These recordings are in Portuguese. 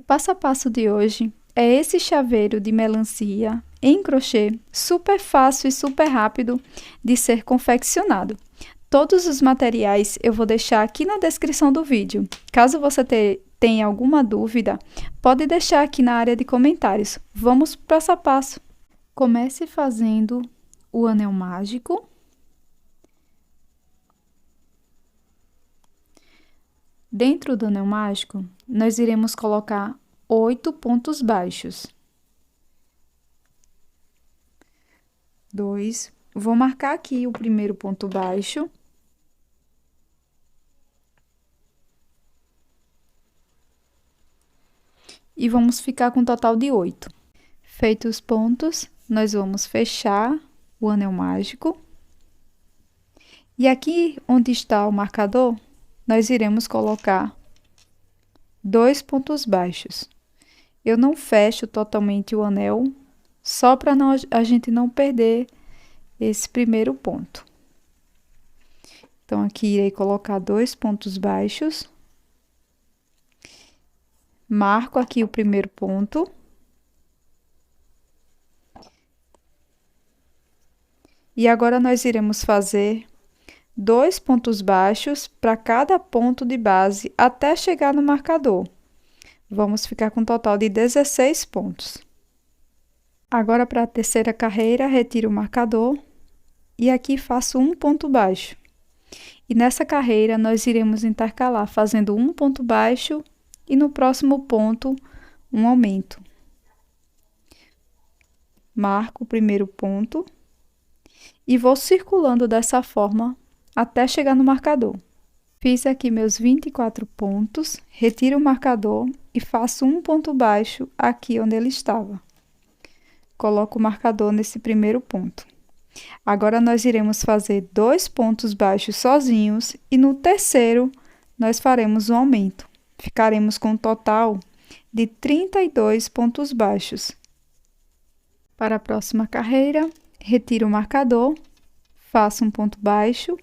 passo a passo de hoje é esse chaveiro de melancia em crochê, super fácil e super rápido de ser confeccionado. Todos os materiais eu vou deixar aqui na descrição do vídeo. Caso você tenha alguma dúvida, pode deixar aqui na área de comentários. Vamos passo a passo. Comece fazendo o anel mágico. Dentro do anel mágico, nós iremos colocar 8 pontos baixos. 2. Vou marcar aqui o primeiro ponto baixo. E vamos ficar com um total de 8. Feitos os pontos, nós vamos fechar o anel mágico. E aqui onde está o marcador, nós iremos colocar 2 pontos baixos. Eu não fecho totalmente o anel, só para a gente não perder esse primeiro ponto. Então, aqui irei colocar 2 pontos baixos. Marco aqui o primeiro ponto. E agora, nós iremos fazer 2 pontos baixos para cada ponto de base até chegar no marcador. Vamos ficar com um total de 16 pontos. Agora, para a terceira carreira, retiro o marcador e aqui faço um ponto baixo. E nessa carreira, nós iremos intercalar fazendo um ponto baixo e no próximo ponto, um aumento. Marco o primeiro ponto e vou circulando dessa forma até chegar no marcador. Fiz aqui meus 24 pontos, retiro o marcador e faço um ponto baixo aqui onde ele estava. Coloco o marcador nesse primeiro ponto. Agora, nós iremos fazer 2 pontos baixos sozinhos e no terceiro, nós faremos um aumento. Ficaremos com um total de 32 pontos baixos. Para a próxima carreira, retiro o marcador, faço um ponto baixo.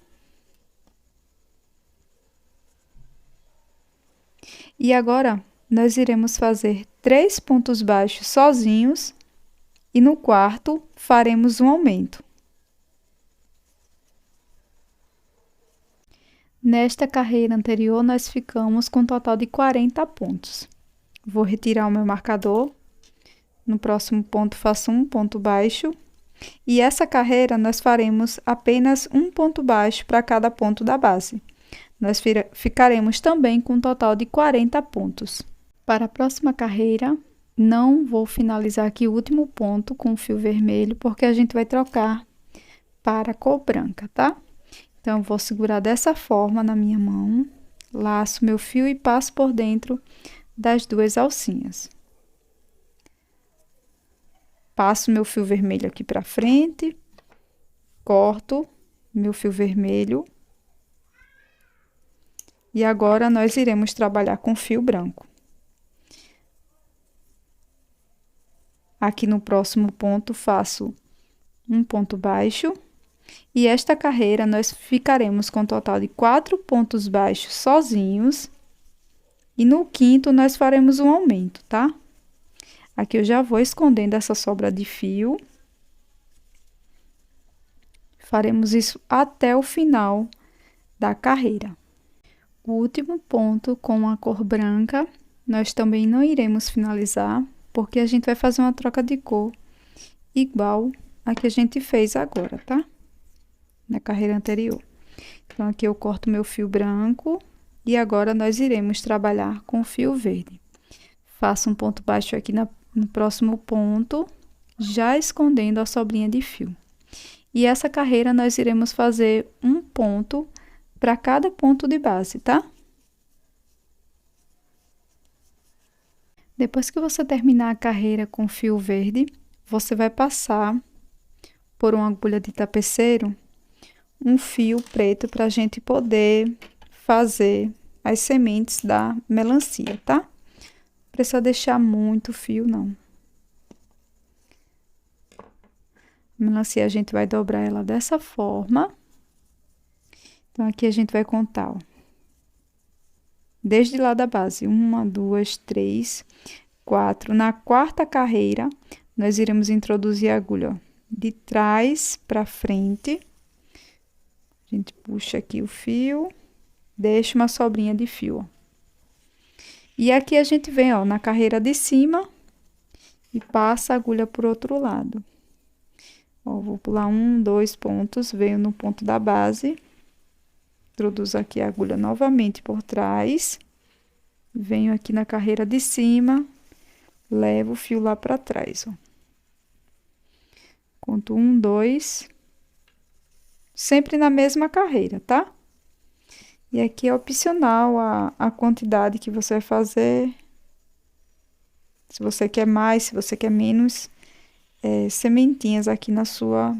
E agora, nós iremos fazer 3 pontos baixos sozinhos e no quarto, faremos um aumento. Nesta carreira anterior, nós ficamos com um total de 40 pontos. Vou retirar o meu marcador. No próximo ponto, faço um ponto baixo. E essa carreira, nós faremos apenas um ponto baixo para cada ponto da base. Nós ficaremos também com um total de 40 pontos. Para a próxima carreira, não vou finalizar aqui o último ponto com fio vermelho, porque a gente vai trocar para a cor branca, tá? Então, eu vou segurar dessa forma na minha mão, laço meu fio e passo por dentro das 2 alcinhas. Passo meu fio vermelho aqui para frente, corto meu fio vermelho. E agora, nós iremos trabalhar com fio branco. Aqui no próximo ponto, faço um ponto baixo. E esta carreira, nós ficaremos com um total de 4 pontos baixos sozinhos. E no quinto, nós faremos um aumento, tá? Aqui eu já vou escondendo essa sobra de fio. Faremos isso até o final da carreira. O último ponto com a cor branca, nós também não iremos finalizar, porque a gente vai fazer uma troca de cor igual a que a gente fez agora, tá? Na carreira anterior. Então, aqui eu corto meu fio branco e agora nós iremos trabalhar com fio verde. Faço um ponto baixo aqui no próximo ponto, já escondendo a sobrinha de fio. E essa carreira nós iremos fazer um ponto para cada ponto de base, tá? Depois que você terminar a carreira com fio verde, você vai passar por uma agulha de tapeceiro um fio preto para a gente poder fazer as sementes da melancia, tá? Não precisa deixar muito fio, não. A melancia, a gente vai dobrar ela dessa forma. Então, aqui a gente vai contar, ó, desde lá da base. 1, 2, 3, 4. Na quarta carreira, nós iremos introduzir a agulha, ó, de trás para frente. A gente puxa aqui o fio, deixa uma sobrinha de fio, ó. E aqui a gente vem, ó, na carreira de cima e passa a agulha por outro lado. Ó, vou pular 1, 2 pontos, venho no ponto da base, introduzo aqui a agulha novamente por trás, venho aqui na carreira de cima, levo o fio lá para trás, ó. Conto 1, 2, sempre na mesma carreira, tá? E aqui é opcional a quantidade que você vai fazer. Se você quer mais, se você quer menos, sementinhas aqui na sua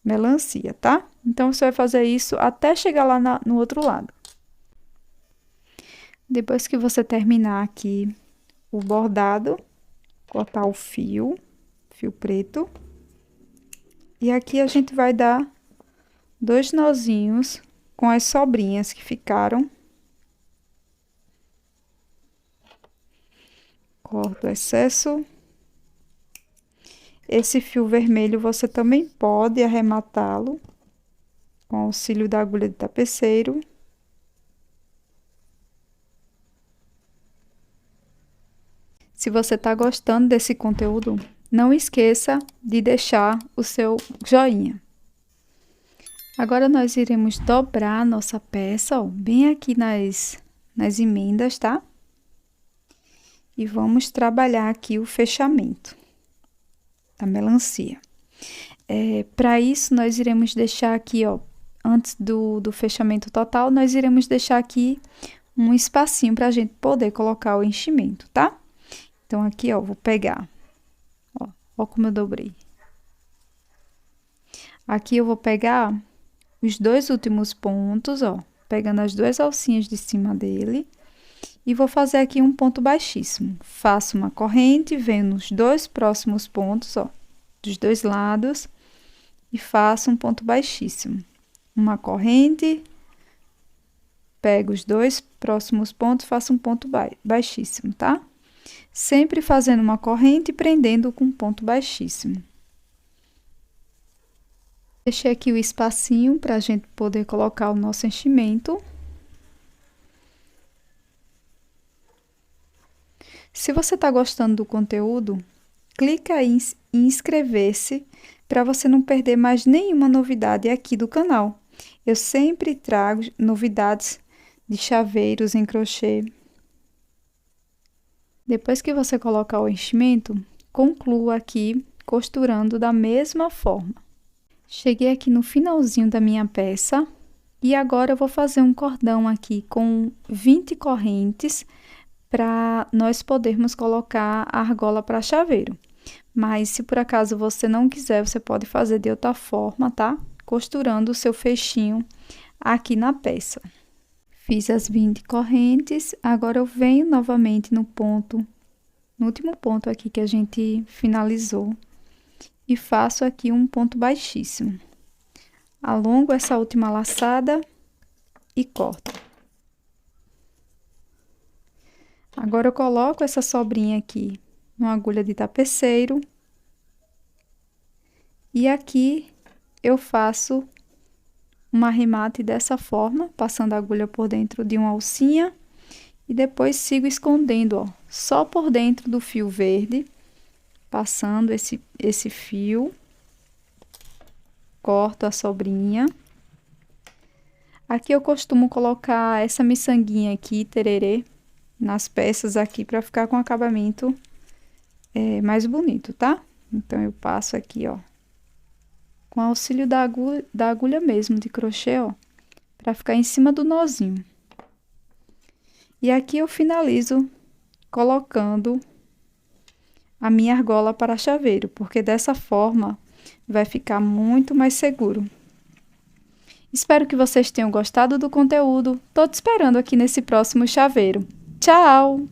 melancia, tá? Então, você vai fazer isso até chegar lá no outro lado. Depois que você terminar aqui o bordado, cortar o fio preto. E aqui a gente vai dar 2 nozinhos com as sobrinhas que ficaram. Corto o excesso. Esse fio vermelho você também pode arrematá-lo com auxílio da agulha de tapeceiro. Se você tá gostando desse conteúdo, não esqueça de deixar o seu joinha. Agora, nós iremos dobrar a nossa peça, ó, bem aqui nas emendas, tá? E vamos trabalhar aqui o fechamento da melancia. Para isso, nós iremos deixar aqui, ó, antes do fechamento total, nós iremos deixar aqui um espacinho para a gente poder colocar o enchimento, tá? Então, aqui, ó, vou pegar, ó como eu dobrei. Aqui eu vou pegar os 2 últimos pontos, ó, pegando as 2 alcinhas de cima dele, e vou fazer aqui um ponto baixíssimo. Faço uma corrente, venho nos 2 próximos pontos, ó, dos 2 lados, e faço um ponto baixíssimo. Uma corrente, pego os 2 próximos pontos, faço um ponto baixíssimo, tá? Sempre fazendo uma corrente e prendendo com um ponto baixíssimo. Deixei aqui o espacinho para a gente poder colocar o nosso enchimento. Se você está gostando do conteúdo, clica aí em inscrever-se para você não perder mais nenhuma novidade aqui do canal. Eu sempre trago novidades de chaveiros em crochê. Depois que você colocar o enchimento, conclua aqui costurando da mesma forma. Cheguei aqui no finalzinho da minha peça e agora eu vou fazer um cordão aqui com 20 correntes para nós podermos colocar a argola para chaveiro. Mas se por acaso você não quiser, você pode fazer de outra forma, tá? Costurando o seu fechinho aqui na peça. Fiz as 20 correntes, agora eu venho novamente no último ponto aqui que a gente finalizou. E faço aqui um ponto baixíssimo. Alongo essa última laçada e corto. Agora, eu coloco essa sobrinha aqui numa agulha de tapeceiro. E aqui eu faço um arremate dessa forma, passando a agulha por dentro de uma alcinha. E depois sigo escondendo, ó, só por dentro do fio verde. Passando esse fio, corto a sobrinha. Aqui eu costumo colocar essa miçanguinha aqui, tererê, nas peças aqui para ficar com acabamento mais bonito, tá? Então, eu passo aqui, ó, com auxílio da agulha mesmo de crochê, ó, para ficar em cima do nozinho. E aqui eu finalizo colocando a minha argola para chaveiro, porque dessa forma vai ficar muito mais seguro. Espero que vocês tenham gostado do conteúdo. Tô te esperando aqui nesse próximo chaveiro. Tchau!